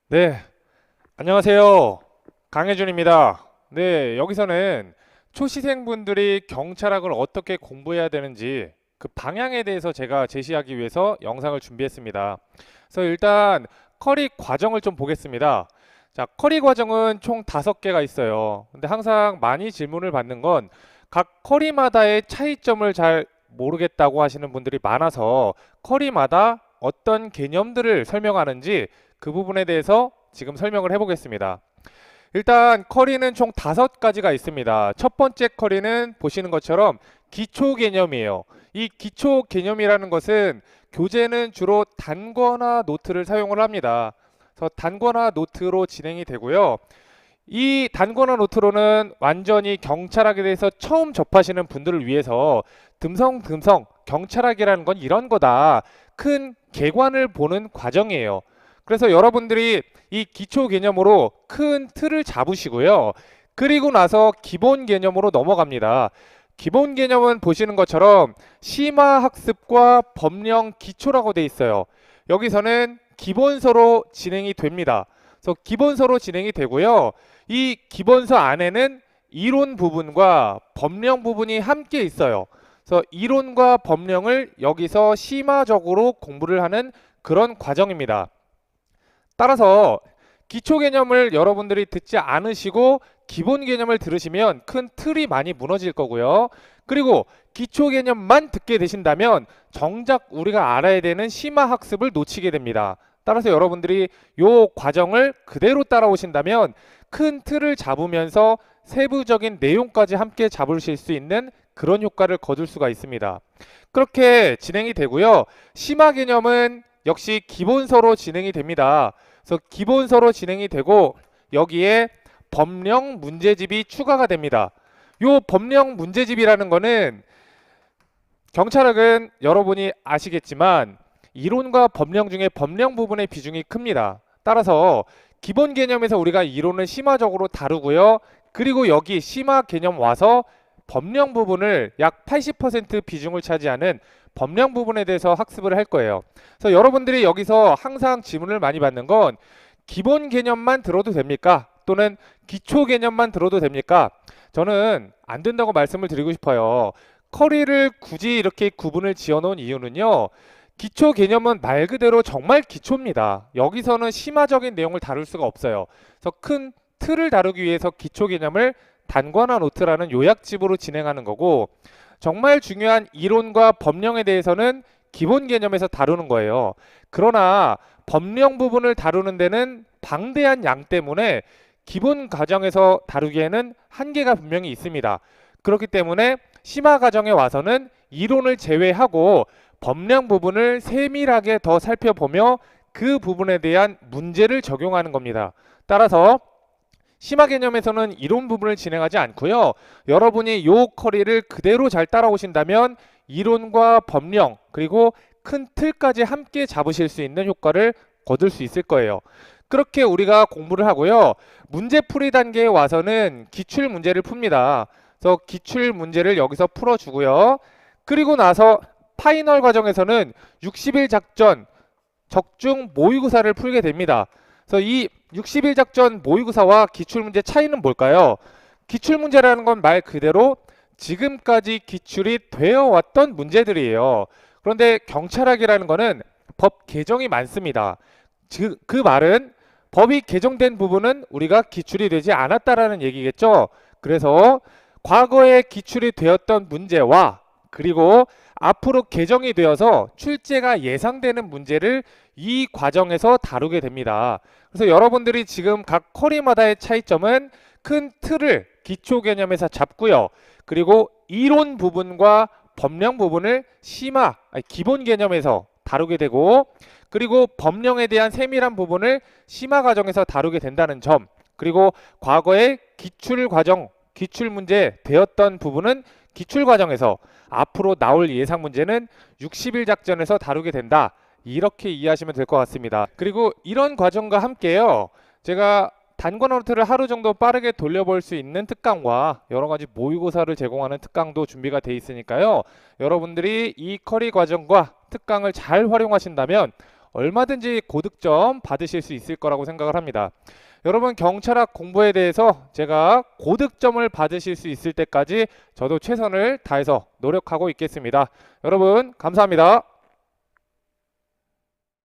네, 안녕하세요. 강혜준입니다. 네, 여기서는 초시생분들이 경찰학을 어떻게 공부해야 되는지 그 방향에 대해서 제가 제시하기 위해서 영상을 준비했습니다. 그래서 일단 커리 과정을 좀 보겠습니다. 자, 커리 과정은 총 5개가 있어요. 근데 항상 많이 질문을 받는 건 각 커리마다의 차이점을 잘 모르겠다고 하시는 분들이 많아서 커리마다 어떤 개념들을 설명하는지 그 부분에 대해서 지금 설명을 해보겠습니다. 일단 커리는 총 5가지가 있습니다. 첫 번째 커리는 보시는 것처럼 기초 개념이에요. 이 기초 개념이라는 것은 교재는 주로 단권화 노트를 사용을 합니다. 그래서 단권화 노트로 진행이 되고요. 이 단권화 노트로는 완전히 경찰학에 대해서 처음 접하시는 분들을 위해서 듬성듬성 경찰학이라는 건 이런 거다. 큰 개관을 보는 과정이에요. 그래서 여러분들이 이 기초 개념으로 큰 틀을 잡으시고요. 그리고 나서 기본 개념으로 넘어갑니다. 기본 개념은 보시는 것처럼 심화 학습과 법령 기초라고 돼 있어요. 여기서는 기본서로 진행이 됩니다. 그래서 기본서로 진행이 되고요. 이 기본서 안에는 이론 부분과 법령 부분이 함께 있어요. 그래서 이론과 법령을 여기서 심화적으로 공부를 하는 그런 과정입니다. 따라서 기초 개념을 여러분들이 듣지 않으시고 기본 개념을 들으시면 큰 틀이 많이 무너질 거고요. 그리고 기초 개념만 듣게 되신다면 정작 우리가 알아야 되는 심화 학습을 놓치게 됩니다. 따라서 여러분들이 이 과정을 그대로 따라오신다면 큰 틀을 잡으면서 세부적인 내용까지 함께 잡으실 수 있는 그런 효과를 거둘 수가 있습니다. 그렇게 진행이 되고요. 심화 개념은 역시 기본서로 진행이 됩니다. 그래서 기본서로 진행이 되고 여기에 법령 문제집이 추가가 됩니다. 요 법령 문제집이라는 거는 경찰학은 여러분이 아시겠지만 이론과 법령 중에 법령 부분의 비중이 큽니다. 따라서 기본 개념에서 우리가 이론을 심화적으로 다루고요. 그리고 여기 심화 개념 와서 법령 부분을 약 80% 비중을 차지하는 법령 부분에 대해서 학습을 할 거예요. 그래서 여러분들이 여기서 항상 질문을 많이 받는 건 기본 개념만 들어도 됩니까? 또는 기초 개념만 들어도 됩니까? 저는 안 된다고 말씀을 드리고 싶어요. 커리를 굳이 이렇게 구분을 지어 놓은 이유는요. 기초 개념은 말 그대로 정말 기초입니다. 여기서는 심화적인 내용을 다룰 수가 없어요. 그래서 큰 틀을 다루기 위해서 기초 개념을 단권화 노트라는 요약집으로 진행하는 거고 정말 중요한 이론과 법령에 대해서는 기본 개념에서 다루는 거예요. 그러나 법령 부분을 다루는 데는 방대한 양 때문에 기본 과정에서 다루기에는 한계가 분명히 있습니다. 그렇기 때문에 심화 과정에 와서는 이론을 제외하고 법령 부분을 세밀하게 더 살펴보며 그 부분에 대한 문제를 적용하는 겁니다. 따라서 심화 개념에서는 이론 부분을 진행하지 않고요. 여러분이 요 커리를 그대로 잘 따라오신다면 이론과 법령 그리고 큰 틀까지 함께 잡으실 수 있는 효과를 거둘 수 있을 거예요. 그렇게 우리가 공부를 하고요. 문제풀이 단계에 와서는 기출 문제를 풉니다. 그래서 기출 문제를 여기서 풀어주고요. 그리고 나서 파이널 과정에서는 60일 작전 적중 모의고사를 풀게 됩니다. 그래서 이 60일 작전 모의고사와 기출문제 차이는 뭘까요? 기출문제라는 건 말 그대로 지금까지 기출이 되어 왔던 문제들이에요. 그런데 경찰학이라는 거는 법 개정이 많습니다. 그 말은 법이 개정된 부분은 우리가 기출이 되지 않았다라는 얘기겠죠. 그래서 과거에 기출이 되었던 문제와 그리고 앞으로 개정이 되어서 출제가 예상되는 문제를 이 과정에서 다루게 됩니다. 그래서 여러분들이 지금 각 커리마다의 차이점은 큰 틀을 기초 개념에서 잡고요. 그리고 이론 부분과 법령 부분을 기본 개념에서 다루게 되고 그리고 법령에 대한 세밀한 부분을 심화 과정에서 다루게 된다는 점 그리고 과거의 기출 과정, 기출 문제 되었던 부분은 기출 과정에서 앞으로 나올 예상 문제는 60일 작전에서 다루게 된다. 이렇게 이해하시면 될 것 같습니다. 그리고 이런 과정과 함께요. 제가 단권 노트를 하루 정도 빠르게 돌려볼 수 있는 특강과 여러 가지 모의고사를 제공하는 특강도 준비가 돼 있으니까요. 여러분들이 이 커리 과정과 특강을 잘 활용하신다면 얼마든지 고득점 받으실 수 있을 거라고 생각을 합니다. 여러분 경찰학 공부에 대해서 제가 고득점을 받으실 수 있을 때까지 저도 최선을 다해서 노력하고 있겠습니다. 여러분 감사합니다.